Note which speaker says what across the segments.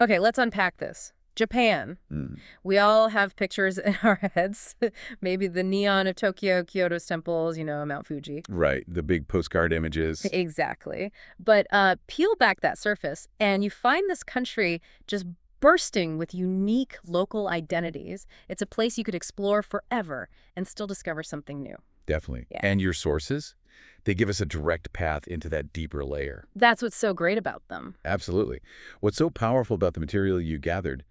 Speaker 1: Okay, let's unpack this. Japan.
Speaker 2: Mm,
Speaker 1: We all have pictures in our heads. Maybe the neon of Tokyo, Kyoto's temples, Mount Fuji.
Speaker 2: right, the big postcard images.
Speaker 1: Exactly. But peel back that surface, and you find this country just bursting with unique local identities. It's a place you could explore forever and still discover something new.
Speaker 2: Definitely.
Speaker 1: Yeah.
Speaker 2: And your sources? They give us a direct path into that deeper layer.
Speaker 1: That's what's so great about them.
Speaker 2: Absolutely. What's so powerful about the material you gathered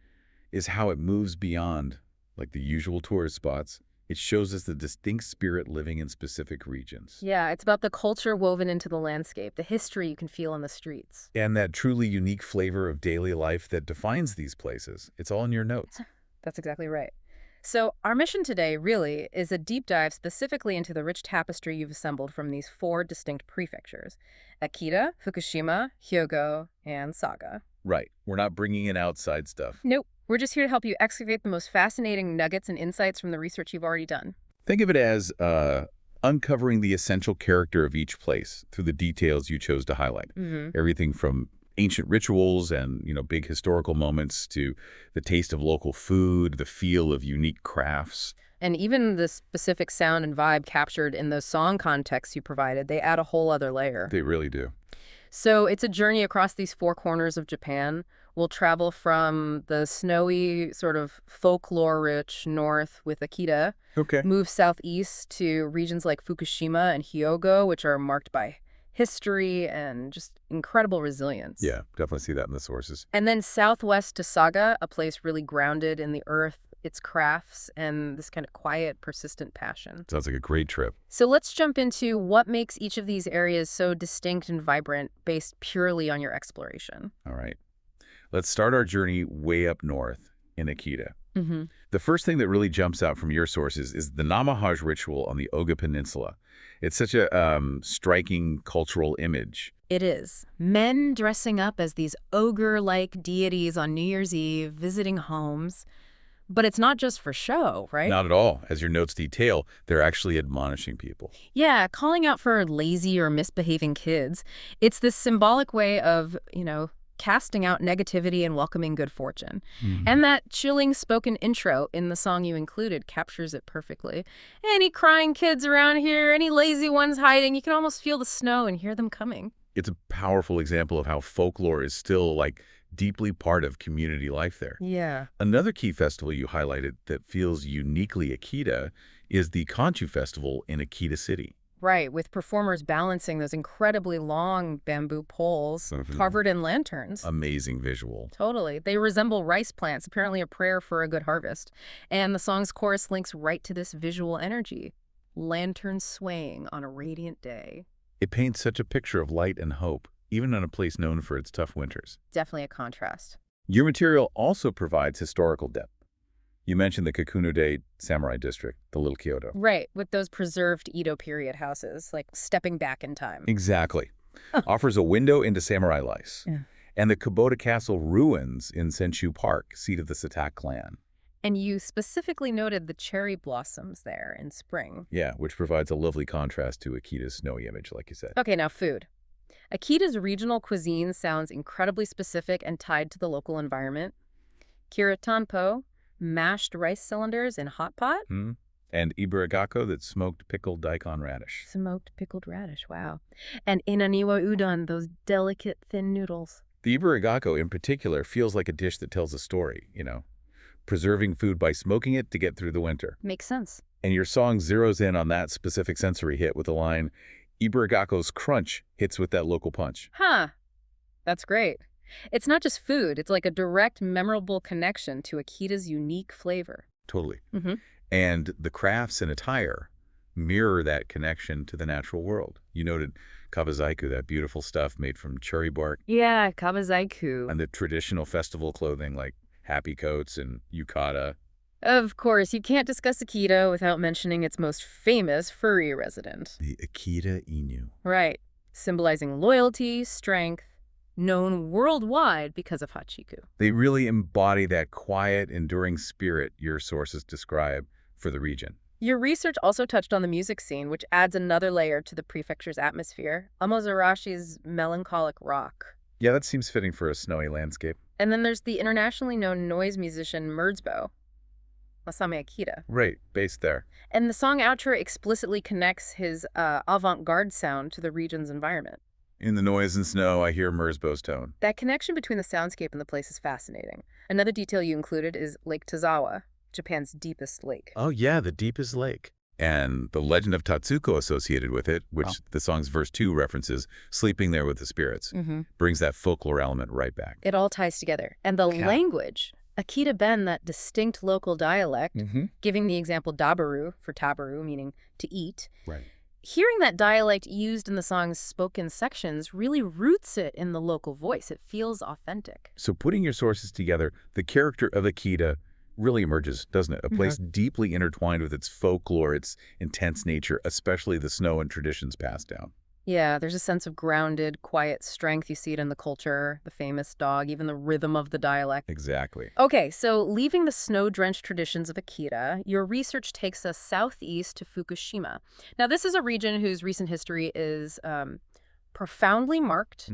Speaker 2: is how it moves beyond, like the usual tourist spots. It shows us the distinct spirit living in specific regions.
Speaker 1: Yeah, it's about the culture woven into the landscape, the history you can feel in the streets.
Speaker 2: And that truly unique flavor of daily life that defines these places. It's all in your notes.
Speaker 1: That's exactly right. So, our mission today really is a deep dive specifically into the rich tapestry you've assembled from these four distinct prefectures: Akita, Fukushima, Hyogo, and Saga.
Speaker 2: Right. We're not bringing in outside stuff.
Speaker 1: Nope. We're just here to help you excavate the most fascinating nuggets and insights from the research you've already done.
Speaker 2: Think of it as uncovering the essential character of each place through the details you chose to highlight. Everything from ancient rituals and, big historical moments to the taste of local food, the feel of unique crafts.
Speaker 1: And even the specific sound and vibe captured in those song contexts you provided, they add a whole other layer.
Speaker 2: They really do.
Speaker 1: So it's a journey across these four corners of Japan. We'll travel from the snowy, sort of folklore-rich north with Akita,
Speaker 2: Okay.
Speaker 1: move southeast to regions like Fukushima and Hyogo, which are marked by history and just incredible resilience.
Speaker 2: Yeah, definitely see that in the sources.
Speaker 1: And then southwest to Saga, a place really grounded in the earth, its crafts, and this kind of quiet, persistent passion.
Speaker 2: Sounds like a great trip.
Speaker 1: So let's jump into what makes each of these areas so distinct and vibrant based purely on your exploration.
Speaker 2: All right. Let's start our journey way up north in Akita.
Speaker 1: Mm-hmm.
Speaker 2: The first thing that really jumps out from your sources is the Namahaj ritual on the Oga Peninsula. It's such a striking cultural image.
Speaker 1: It is. Men dressing up as these ogre-like deities on New Year's Eve, visiting homes. But it's not just for show, right?
Speaker 2: Not at all. As your notes detail, they're actually admonishing people.
Speaker 1: Yeah, calling out for lazy or misbehaving kids. It's this symbolic way of, casting out negativity and welcoming good fortune. And that chilling spoken intro in the song you included captures it perfectly. Any crying kids around here, any lazy ones hiding, you can almost feel the snow and hear them coming.
Speaker 2: It's a powerful example of how folklore is still, deeply part of community life there.
Speaker 1: Yeah.
Speaker 2: Another key festival you highlighted that feels uniquely Akita is the Kanchu Festival in Akita City.
Speaker 1: Right, with performers balancing those incredibly long bamboo poles covered in lanterns.
Speaker 2: Amazing visual.
Speaker 1: Totally. They resemble rice plants, apparently a prayer for a good harvest. And the song's chorus links right to this visual energy. Lanterns swaying on a radiant day.
Speaker 2: It paints such a picture of light and hope, even in a place known for its tough winters.
Speaker 1: Definitely a contrast.
Speaker 2: Your material also provides historical depth. You mentioned the Kakuno-de Samurai District, the Little Kyoto.
Speaker 1: Right, with those preserved Edo period houses, like stepping back in time.
Speaker 2: Exactly. Offers a window into samurai life.
Speaker 1: Yeah.
Speaker 2: And the Kubota Castle ruins in Senshu Park, seat of the Satak clan.
Speaker 1: And you specifically noted the cherry blossoms there in spring.
Speaker 2: Yeah, which provides a lovely contrast to Akita's snowy image, like you said.
Speaker 1: Okay, now food. Akita's regional cuisine sounds incredibly specific and tied to the local environment. Kiritanpo, mashed rice cylinders in hot pot.
Speaker 2: And iburigako, that's smoked pickled daikon radish.
Speaker 1: Smoked pickled radish, wow. And inaniwa udon, those delicate thin noodles.
Speaker 2: The iburigako in particular feels like a dish that tells a story, preserving food by smoking it to get through the winter.
Speaker 1: Makes sense.
Speaker 2: And your song zeroes in on that specific sensory hit with the line, Iburigako's crunch hits with that local punch.
Speaker 1: Huh. That's great. It's not just food. It's like a direct, memorable connection to Akita's unique flavor.
Speaker 2: Totally.
Speaker 1: Mm-hmm.
Speaker 2: And the crafts and attire mirror that connection to the natural world. You noted kabazaiku, that beautiful stuff made from cherry bark.
Speaker 1: Yeah, kabazaiku.
Speaker 2: And the traditional festival clothing like happy coats and yukata.
Speaker 1: Of course, you can't discuss Akita without mentioning its most famous furry resident.
Speaker 2: The Akita Inu.
Speaker 1: Right. Symbolizing loyalty, strength, known worldwide because of Hachiku.
Speaker 2: They really embody that quiet, enduring spirit your sources describe for the region.
Speaker 1: Your research also touched on the music scene, which adds another layer to the prefecture's atmosphere, Amazurashi's melancholic rock.
Speaker 2: Yeah, that seems fitting for a snowy landscape.
Speaker 1: And then there's the internationally known noise musician Merzbow, Masami Akita.
Speaker 2: Right, based there.
Speaker 1: And the song outro explicitly connects his avant-garde sound to the region's environment.
Speaker 2: In the noise and snow, I hear Merzbow's tone.
Speaker 1: That connection between the soundscape and the place is fascinating. Another detail you included is Lake Tozawa, Japan's deepest lake.
Speaker 2: Oh yeah, the deepest lake. And the legend of Tatsuko associated with it, which the song's verse 2 references, sleeping there with the spirits, brings that folklore element right back.
Speaker 1: It all ties together. And the language, Akita Ben, that distinct local dialect, giving the example dabaru for tabaru, meaning to eat.
Speaker 2: Right.
Speaker 1: Hearing that dialect used in the song's spoken sections really roots it in the local voice. It feels authentic.
Speaker 2: So putting your sources together, the character of Akita really emerges, doesn't it? A place deeply intertwined with its folklore, its intense nature, especially the snow and traditions passed down.
Speaker 1: Yeah, there's a sense of grounded, quiet strength. You see it in the culture, the famous dog, even the rhythm of the dialect.
Speaker 2: Exactly.
Speaker 1: Okay, so leaving the snow-drenched traditions of Akita, your research takes us southeast to Fukushima. Now, this is a region whose recent history is profoundly marked.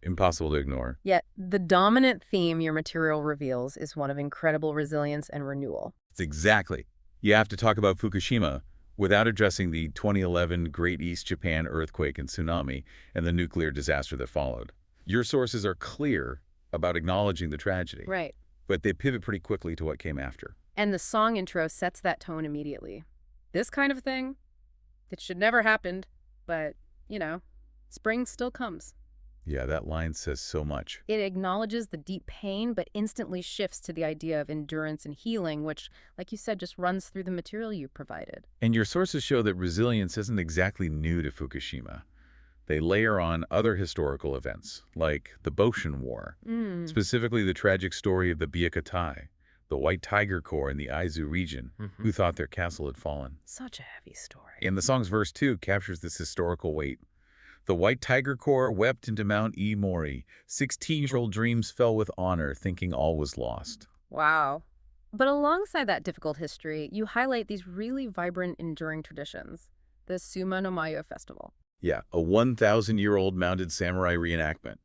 Speaker 2: Impossible to ignore.
Speaker 1: Yet the dominant theme your material reveals is one of incredible resilience and renewal.
Speaker 2: Exactly. You have to talk about Fukushima without addressing the 2011 Great East Japan earthquake and tsunami and the nuclear disaster that followed. Your sources are clear about acknowledging the tragedy.
Speaker 1: Right.
Speaker 2: But they pivot pretty quickly to what came after.
Speaker 1: And the song intro sets that tone immediately. This kind of thing, it should never happened, but, you know, spring still comes.
Speaker 2: Yeah, that line says so much.
Speaker 1: It acknowledges the deep pain, but instantly shifts to the idea of endurance and healing, which, like you said, just runs through the material you provided.
Speaker 2: And your sources show that resilience isn't exactly new to Fukushima. They layer on other historical events, like the Boshin War, specifically the tragic story of the Byakutai, the White Tiger Corps in the Aizu region, who thought their castle had fallen.
Speaker 1: Such a heavy story.
Speaker 2: And the song's verse 2 captures this historical weight. The White Tiger Corps wept into Mount E. Mori. 16-year-old dreams fell with honor, thinking all was lost.
Speaker 1: Wow. But alongside that difficult history, you highlight these really vibrant, enduring traditions. The Suma no Mayo Festival.
Speaker 2: Yeah, a 1,000-year-old mounted samurai reenactment,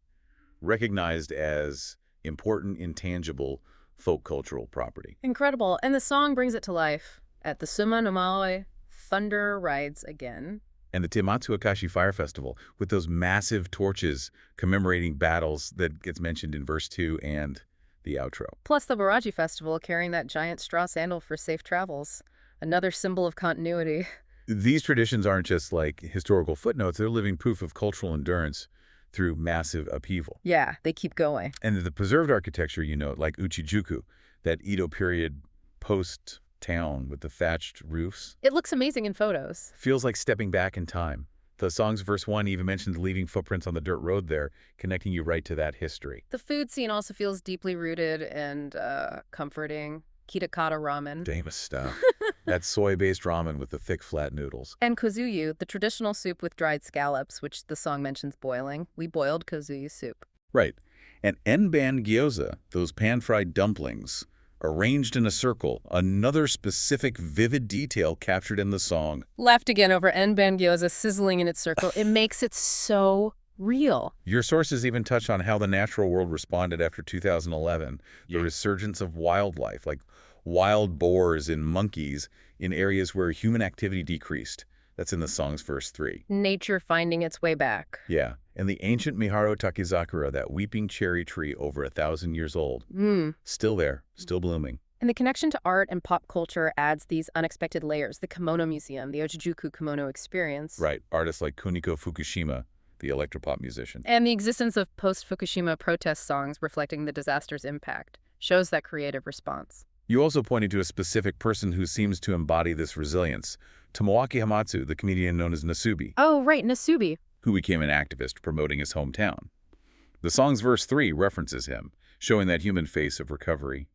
Speaker 2: recognized as important, intangible folk cultural property.
Speaker 1: Incredible. And the song brings it to life. At the Suma no Mayo, thunder rides again.
Speaker 2: And the Tematsu Akashi Fire Festival, with those massive torches commemorating battles that gets mentioned in verse 2 and the outro.
Speaker 1: Plus the Baraji Festival carrying that giant straw sandal for safe travels. Another symbol of continuity.
Speaker 2: These traditions aren't just like historical footnotes, they're living proof of cultural endurance through massive upheaval.
Speaker 1: Yeah, they keep going.
Speaker 2: And the preserved architecture, you know, like Uchijuku, that Edo period post-town with the thatched roofs.
Speaker 1: It looks amazing in photos.
Speaker 2: Feels like stepping back in time. The song's verse 1 even mentions leaving footprints on the dirt road there, connecting you right to that history.
Speaker 1: The food scene also feels deeply rooted and comforting. Kitakata ramen.
Speaker 2: Famous stuff. That soy-based ramen with the thick, flat noodles.
Speaker 1: And kozuyu, the traditional soup with dried scallops, which the song mentions boiling. We boiled kozuyu soup.
Speaker 2: Right. And enban gyoza, those pan-fried dumplings, arranged in a circle, another specific vivid detail captured in the song.
Speaker 1: Laughed again over enban gyoza sizzling in its circle. It makes it so real.
Speaker 2: Your sources even touch on how the natural world responded after 2011, the resurgence of wildlife, like wild boars and monkeys in areas where human activity decreased. That's in the song's verse 3.
Speaker 1: Nature finding its way back.
Speaker 2: Yeah, and the ancient Miharo Takizakura, that weeping cherry tree over 1,000 years old, still there, still blooming.
Speaker 1: And the connection to art and pop culture adds these unexpected layers. The Kimono Museum, the Ochijuku Kimono Experience.
Speaker 2: Right, artists like Kuniko Fukushima, the electropop musician.
Speaker 1: And the existence of post-Fukushima protest songs reflecting the disaster's impact shows that creative response.
Speaker 2: You also pointed to a specific person who seems to embody this resilience, Tomoaki Hamatsu, the comedian known as Nasubi.
Speaker 1: Oh, right, Nasubi.
Speaker 2: Who became an activist promoting his hometown. The song's verse 3 references him, showing that human face of recovery.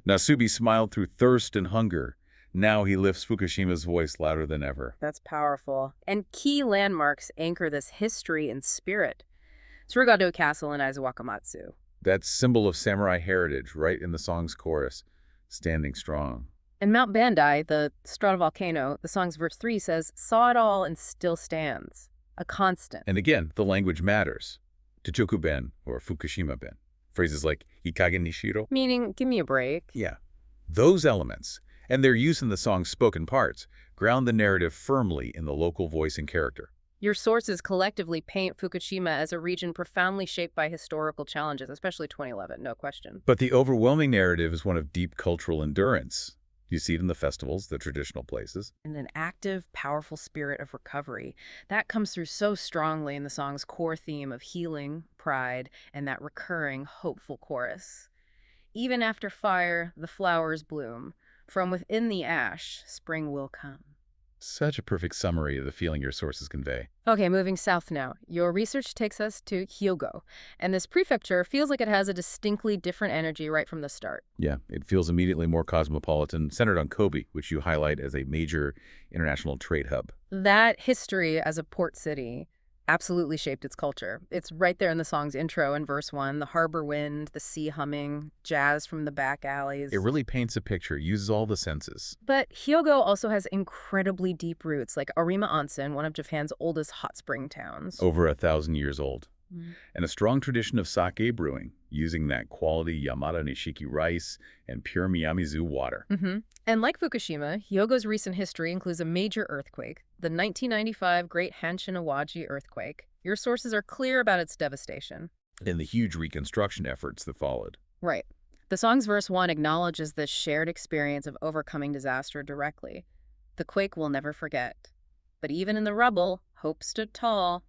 Speaker 2: Nasubi smiled through thirst and hunger. Now he lifts Fukushima's voice louder than ever.
Speaker 1: That's powerful. And key landmarks anchor this history and spirit. Tsurugado Castle in Aizuwakamatsu.
Speaker 2: That symbol of samurai heritage right in the song's chorus, standing strong.
Speaker 1: And Mount Bandai, the stratovolcano, the song's verse 3 says, saw it all and still stands. A constant.
Speaker 2: And again, the language matters. Tochoku-ben, or Fukushima-ben. Phrases like ikage nishiro.
Speaker 1: Meaning, give me a break.
Speaker 2: Yeah. Those elements, and their use in the song's spoken parts, ground the narrative firmly in the local voice and character.
Speaker 1: Your sources collectively paint Fukushima as a region profoundly shaped by historical challenges, especially 2011, no question.
Speaker 2: But the overwhelming narrative is one of deep cultural endurance. You see it in the festivals, the traditional places.
Speaker 1: And an active, powerful spirit of recovery. That comes through so strongly in the song's core theme of healing, pride, and that recurring, hopeful chorus. Even after fire, the flowers bloom. From within the ash, spring will come.
Speaker 2: Such a perfect summary of the feeling your sources convey.
Speaker 1: Okay, moving south now. Your research takes us to Hyogo, and this prefecture feels like it has a distinctly different energy right from the start.
Speaker 2: Yeah, it feels immediately more cosmopolitan, centered on Kobe, which you highlight as a major international trade hub.
Speaker 1: That history as a port city absolutely shaped its culture. It's right there in the song's intro in verse 1, the harbor wind, the sea humming, jazz from the back alleys.
Speaker 2: It really paints a picture, uses all the senses.
Speaker 1: But Hyogo also has incredibly deep roots, like Arima Onsen, one of Japan's oldest hot spring towns.
Speaker 2: Over 1,000 years old. And a strong tradition of sake brewing, using that quality Yamada Nishiki rice and pure Miyamizu water.
Speaker 1: And like Fukushima, Hyogo's recent history includes a major earthquake, the 1995 Great Hanshin Awaji earthquake. Your sources are clear about its devastation.
Speaker 2: And the huge reconstruction efforts that followed.
Speaker 1: Right. The song's verse 1 acknowledges this shared experience of overcoming disaster directly. The quake we'll never forget. But even in the rubble, hope stood tall.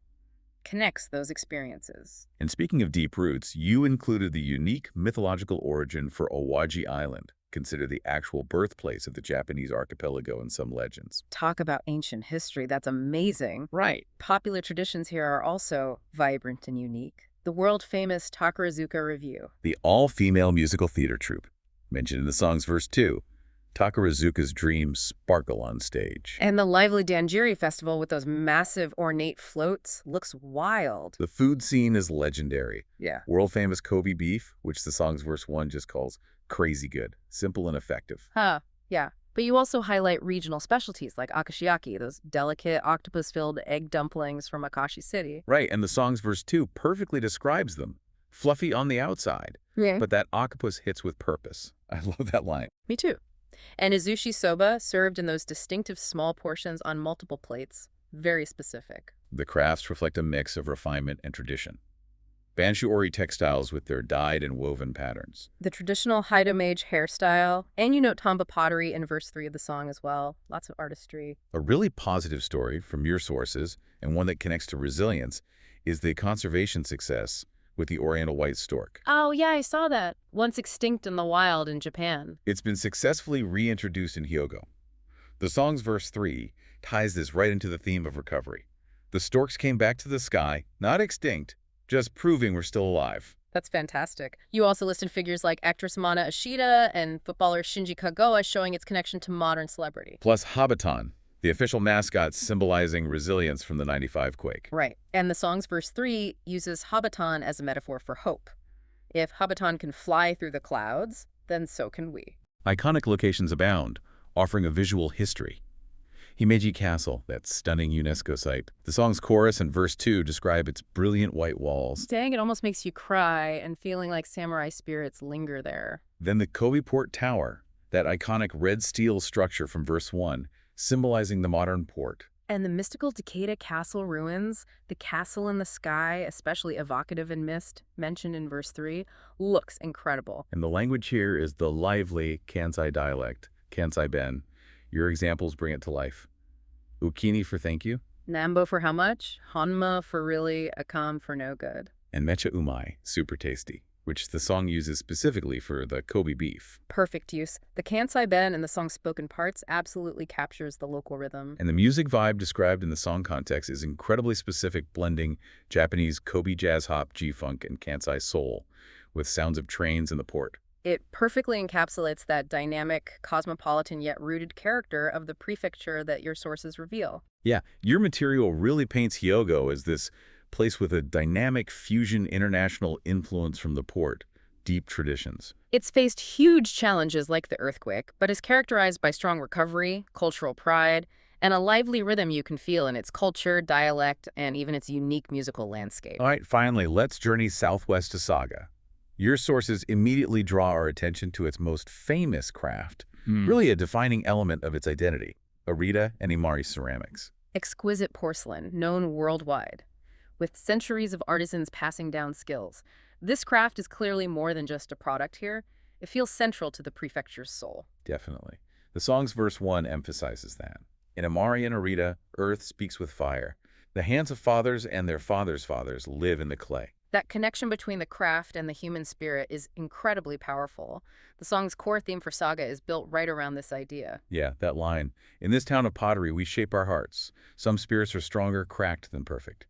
Speaker 1: Connects those experiences.
Speaker 2: And speaking of deep roots, you included the unique mythological origin for Awaji Island, considered the actual birthplace of the Japanese archipelago in some legends.
Speaker 1: Talk about ancient history. That's amazing.
Speaker 2: Right.
Speaker 1: Popular traditions here are also vibrant and unique. The world-famous Takarazuka Revue.
Speaker 2: The all-female musical theater troupe, mentioned in the song's verse 2. Takarazuka's dreams sparkle on stage.
Speaker 1: And the lively Danjiri Festival with those massive ornate floats looks wild.
Speaker 2: The food scene is legendary.
Speaker 1: Yeah.
Speaker 2: World-famous Kobe beef, which the song's verse 1 just calls crazy good, simple and effective.
Speaker 1: Yeah. But you also highlight regional specialties like akashiaki, those delicate octopus-filled egg dumplings from Akashi City.
Speaker 2: Right, and the song's verse 2 perfectly describes them. Fluffy on the outside, but that octopus hits with purpose. I love that line.
Speaker 1: Me too. And izushi soba, served in those distinctive small portions on multiple plates. Very specific.
Speaker 2: The crafts reflect a mix of refinement and tradition. Banshu Ori textiles with their dyed and woven patterns.
Speaker 1: The traditional Haida-mage hairstyle, and you note Tamba pottery in verse 3 of the song as well. Lots of artistry.
Speaker 2: A really positive story from your sources, and one that connects to resilience, is the conservation success with the Oriental white stork.
Speaker 1: Oh, yeah, I saw that. Once extinct in the wild in Japan.
Speaker 2: It's been successfully reintroduced in Hyogo. The song's verse 3 ties this right into the theme of recovery. The storks came back to the sky, not extinct, just proving we're still alive.
Speaker 1: That's fantastic. You also listed figures like actress Mana Ashita and footballer Shinji Kagawa, showing its connection to modern celebrity.
Speaker 2: Plus Habaton, the official mascot symbolizing resilience from the '95 quake.
Speaker 1: Right. And the song's verse 3 uses Habaton as a metaphor for hope. If Habaton can fly through the clouds, then so can we.
Speaker 2: Iconic locations abound, offering a visual history. Himeji Castle, that stunning UNESCO site. The song's chorus and verse 2 describe its brilliant white walls.
Speaker 1: Dang, it almost makes you cry and feeling like samurai spirits linger there.
Speaker 2: Then the Kobe Port Tower, that iconic red steel structure from verse 1, symbolizing the modern port.
Speaker 1: And the mystical Takeda Castle ruins, the castle in the sky, especially evocative in mist, mentioned in verse 3, looks incredible.
Speaker 2: And the language here is the lively Kansai dialect, Kansai Ben. Your examples bring it to life. Ukini for thank you.
Speaker 1: Nambo for how much, Hanma for really, Akam for no good.
Speaker 2: And Mecha Umai, super tasty, which the song uses specifically for the Kobe beef.
Speaker 1: Perfect use. The Kansai Ben in the song's spoken parts absolutely captures the local rhythm.
Speaker 2: And the music vibe described in the song context is incredibly specific, blending Japanese Kobe jazz hop, G-funk, and Kansai soul with sounds of trains in the port.
Speaker 1: It perfectly encapsulates that dynamic, cosmopolitan yet rooted character of the prefecture that your sources reveal.
Speaker 2: Yeah, your material really paints Hyogo as this place with a dynamic fusion international influence from the port, deep traditions.
Speaker 1: It's faced huge challenges like the earthquake, but is characterized by strong recovery, cultural pride, and a lively rhythm you can feel in its culture, dialect, and even its unique musical landscape.
Speaker 2: All right, finally, let's journey southwest to Saga. Your sources immediately draw our attention to its most famous craft,
Speaker 1: Hmm.
Speaker 2: really a defining element of its identity, Arita and Imari ceramics.
Speaker 1: Exquisite porcelain, known worldwide. With centuries of artisans passing down skills, this craft is clearly more than just a product here. It feels central to the prefecture's soul.
Speaker 2: Definitely. The song's verse 1 emphasizes that. In Imari and Arita, earth speaks with fire. The hands of fathers and their fathers' fathers live in the clay.
Speaker 1: That connection between the craft and the human spirit is incredibly powerful. The song's core theme for Saga is built right around this idea.
Speaker 2: Yeah, that line. In this town of pottery, we shape our hearts. Some spirits are stronger cracked than perfect.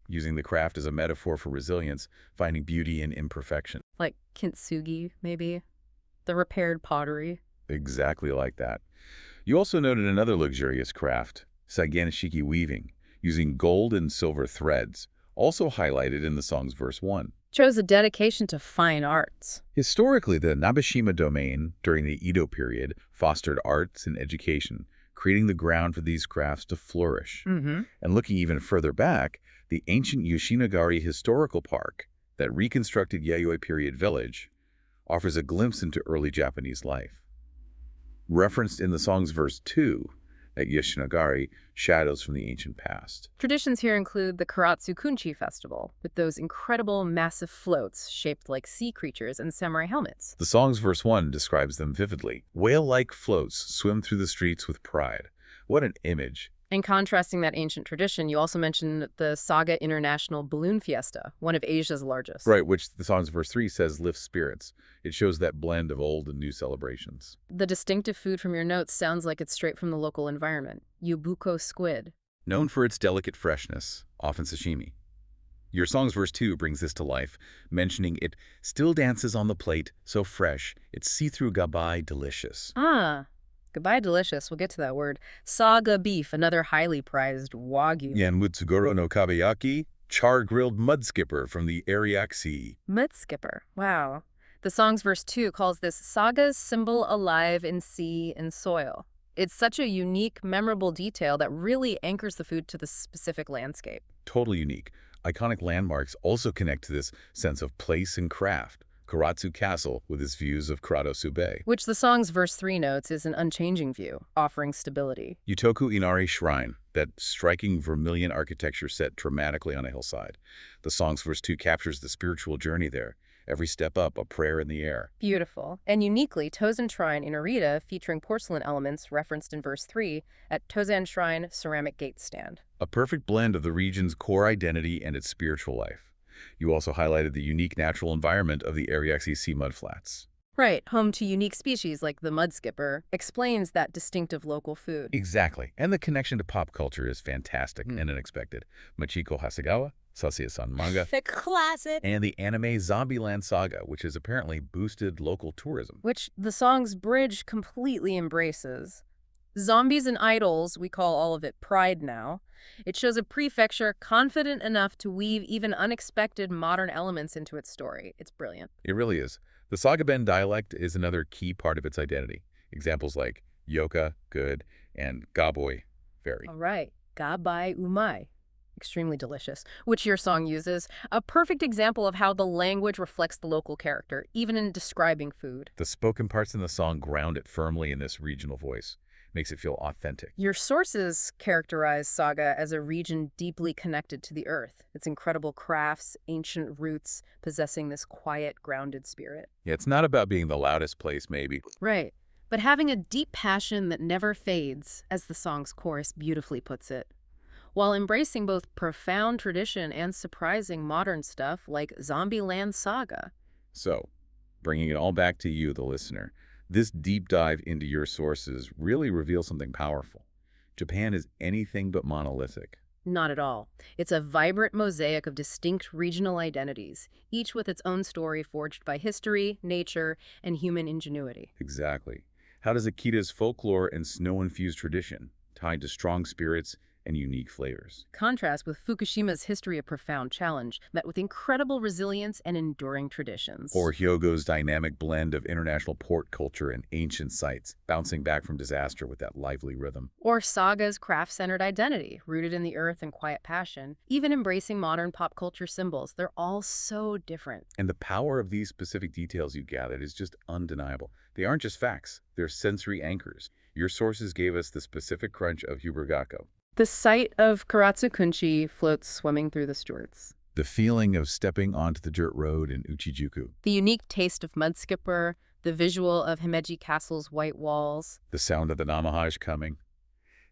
Speaker 2: Using the craft as a metaphor for resilience, finding beauty in imperfection.
Speaker 1: Like kintsugi, maybe? The repaired pottery.
Speaker 2: Exactly like that. You also noted another luxurious craft, Saigen-shiki weaving, using gold and silver threads, also highlighted in the song's verse 1.
Speaker 1: Shows a dedication to fine arts.
Speaker 2: Historically, the Nabeshima domain during the Edo period fostered arts and education, creating the ground for these crafts to flourish.
Speaker 1: Mm-hmm.
Speaker 2: And looking even further back, the ancient Yoshinagari Historical Park that reconstructed Yayoi period village offers a glimpse into early Japanese life. Referenced in the song's verse 2, at Yoshinagari, shadows from the ancient past.
Speaker 1: Traditions here include the Karatsu Kunchi festival, with those incredible massive floats shaped like sea creatures and samurai helmets.
Speaker 2: The song's verse 1 describes them vividly. Whale-like floats swim through the streets with pride. What an image.
Speaker 1: In contrasting that ancient tradition, you also mentioned the Saga International Balloon Fiesta, one of Asia's largest.
Speaker 2: Right, which the song's verse 3 says lifts spirits. It shows that blend of old and new celebrations.
Speaker 1: The distinctive food from your notes sounds like it's straight from the local environment. Yubuko squid.
Speaker 2: Known for its delicate freshness, often sashimi. Your song's verse 2 brings this to life, mentioning it still dances on the plate, so fresh, it's see-through gabai delicious.
Speaker 1: Ah, goodbye delicious. We'll get to that word. Saga beef, another highly prized wagyu.
Speaker 2: Yeah, and Mutsugoro no kabayaki, char-grilled mud skipper from the Ariake Sea.
Speaker 1: Mud skipper. Wow. The song's verse 2 calls this Saga's symbol alive in sea and soil. It's such a unique, memorable detail that really anchors the food to the specific landscape.
Speaker 2: Totally unique. Iconic landmarks also connect to this sense of place and craft. Karatsu Castle, with its views of Karadosu Bay.
Speaker 1: Which the song's verse 3 notes is an unchanging view, offering stability.
Speaker 2: Yutoku Inari Shrine, that striking vermilion architecture set dramatically on a hillside. The song's verse 2 captures the spiritual journey there. Every step up, a prayer in the air.
Speaker 1: Beautiful. And uniquely, Tozan Shrine in Arita, featuring porcelain elements referenced in verse 3 at Tozan Shrine ceramic gate stand.
Speaker 2: A perfect blend of the region's core identity and its spiritual life. You also highlighted the unique natural environment of the Ariake Sea mudflats.
Speaker 1: Right, home to unique species like the mud skipper, explains that distinctive local food.
Speaker 2: Exactly. And the connection to pop culture is fantastic and unexpected. Machiko Hasegawa, Sasuya-san manga,
Speaker 1: The classic.
Speaker 2: and the anime Zombieland Saga, which has apparently boosted local tourism.
Speaker 1: Which the song's bridge completely embraces. Zombies and idols, we call all of it pride now. It shows a prefecture confident enough to weave even unexpected modern elements into its story. It's brilliant.
Speaker 2: It really is. The Saga-ben dialect is another key part of its identity. Examples like yoka, good, and gaboi, very.
Speaker 1: All right, gabai umai. Extremely delicious, which your song uses. A perfect example of how the language reflects the local character, even in describing food.
Speaker 2: The spoken parts in the song ground it firmly in this regional voice. Makes it feel authentic.
Speaker 1: Your sources characterize Saga as a region deeply connected to the earth, its incredible crafts, ancient roots, possessing this quiet, grounded spirit.
Speaker 2: Yeah, it's not about being the loudest place, maybe.
Speaker 1: Right, but having a deep passion that never fades, as the song's chorus beautifully puts it, while embracing both profound tradition and surprising modern stuff like Zombieland Saga.
Speaker 2: So, bringing it all back to you, the listener, this deep dive into your sources really reveals something powerful. Japan is anything but monolithic.
Speaker 1: Not at all. It's a vibrant mosaic of distinct regional identities, each with its own story forged by history, nature, and human ingenuity.
Speaker 2: Exactly. How does Akita's folklore and snow-infused tradition, tied to strong spirits, and unique flavors.
Speaker 1: Contrast with Fukushima's history of profound challenge, met with incredible resilience and enduring traditions.
Speaker 2: Or Hyogo's dynamic blend of international port culture and ancient sites, bouncing back from disaster with that lively rhythm.
Speaker 1: Or Saga's craft-centered identity, rooted in the earth and quiet passion, even embracing modern pop culture symbols. They're all so different.
Speaker 2: And the power of these specific details you gathered is just undeniable. They aren't just facts, they're sensory anchors. Your sources gave us the specific crunch of Hubergako,
Speaker 1: The sight of Karatsukunchi floats swimming through the Stuarts.
Speaker 2: the feeling of stepping onto the dirt road in Uchijuku,
Speaker 1: The unique taste of Mudskipper, the visual of Himeji Castle's white walls.
Speaker 2: the sound of the Namahage coming.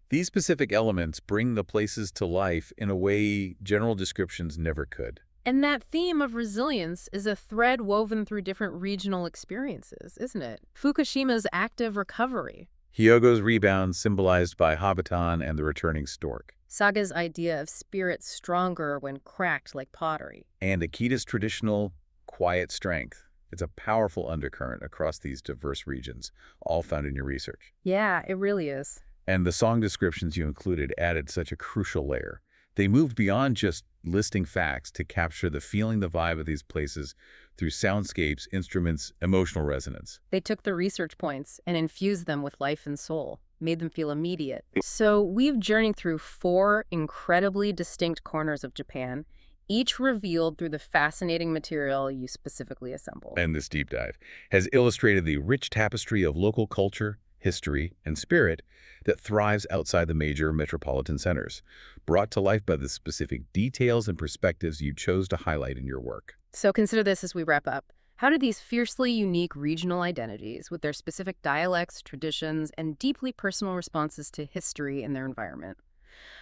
Speaker 2: These specific elements bring the places to life in a way general descriptions never could.
Speaker 1: And that theme of resilience is a thread woven through different regional experiences, isn't it? Fukushima's active recovery.
Speaker 2: Hyogo's rebound symbolized by Hobbiton and the returning stork.
Speaker 1: Saga's idea of spirit stronger when cracked like pottery.
Speaker 2: And Akita's traditional quiet strength. It's a powerful undercurrent across these diverse regions, all found in your research.
Speaker 1: Yeah, it really is.
Speaker 2: And the song descriptions you included added such a crucial layer. They moved beyond just listing facts to capture the feeling, the vibe of these places through soundscapes, instruments, emotional resonance.
Speaker 1: They took the research points and infused them with life and soul, made them feel immediate. So we've journeyed through 4 incredibly distinct corners of Japan, each revealed through the fascinating material you specifically assembled.
Speaker 2: And this deep dive has illustrated the rich tapestry of local culture, history, and spirit that thrives outside the major metropolitan centers, brought to life by the specific details and perspectives you chose to highlight in your work.
Speaker 1: So consider this as we wrap up. How do these fiercely unique regional identities, with their specific dialects, traditions, and deeply personal responses to history and their environment,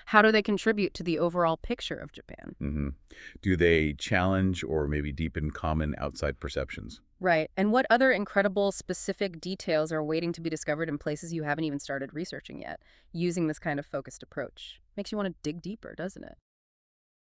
Speaker 1: how do they contribute to the overall picture of Japan?
Speaker 2: Do they challenge or maybe deepen common outside perceptions?
Speaker 1: Right. And what other incredible specific details are waiting to be discovered in places you haven't even started researching yet, using this kind of focused approach? Makes you want to dig deeper, doesn't it?